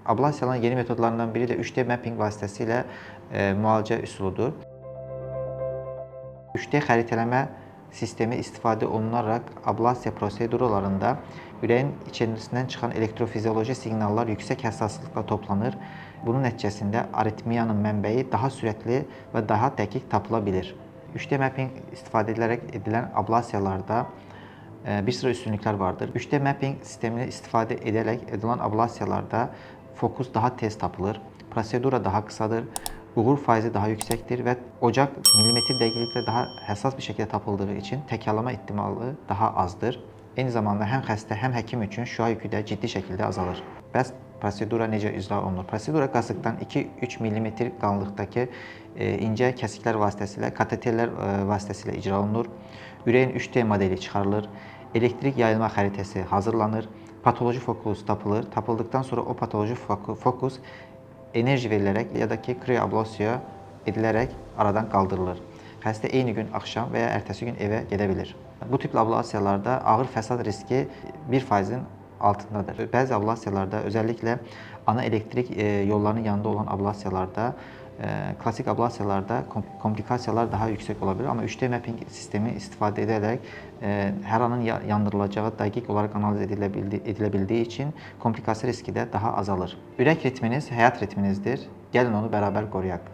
Ablasiyanın yeni metodlarından biri də 3D mapping vasitəsilə müalicə üsuludur. 3D xəritələmə sistemi istifadə olunaraq ablasiya prosedurlarında ürəyin içərisindən çıxan elektrofizioloji siqnallar yüksək həssaslıqla toplanır. Bunun nəticəsində aritmiyanın mənbəyi daha sürətli və daha dəqiq tapıla bilir. 3D mapping istifadə edilərək edilən ablasiyalarda bir sıra üstünlüklər vardır. 3D mapping sistemini istifadə edərək edilən ablasiyalarda fokus daha tez tapılır, prosedura daha qısadır, uğur faizi daha yüksəkdir və ocaq millimetr dəqiqliklə daha həssas bir şəkildə tapıldığı üçün təkrarlama ehtimalı daha azdır. Eyni zamanda həm xəstə, həm həkim üçün şüa yükü də ciddi şəkildə azalır. Bəs prosedura necə icra olunur? Prosedura qasıqdan 2-3 mm qalınlıqdakı incə kəsiklər vasitəsilə, kateterlər vasitəsilə icra olunur. Ürəyin 3D modeli çıxarılır, elektrik yayılma xəritəsi hazırlanır, patoloji fokus tapılır. Tapıldıqdan sonra o patoloji fokus enerji verilərək ya da ki, krioablasiya edilərək aradan qaldırılır. Xəstə eyni gün axşam və ya ertəsi gün evə gedə bilir. Bu tipli ablasiyalarda ağır fəsad riski 1%-in altındadır. Bəzi ablasiyalarda, özəlliklə ana elektrik yollarının yanında olan ablasiyalarda, klassik ablasiyalarda komplikasiyalar daha yüksək ola bilər. Amma 3D mapping sistemi istifadə edərək hər anın yandırılacağı dəqiq olaraq analiz edilə bildiyi üçün komplikasiya riski də daha azalır. Ürək ritminiz həyat ritminizdir. Gəlin onu bərabər qoruyaq.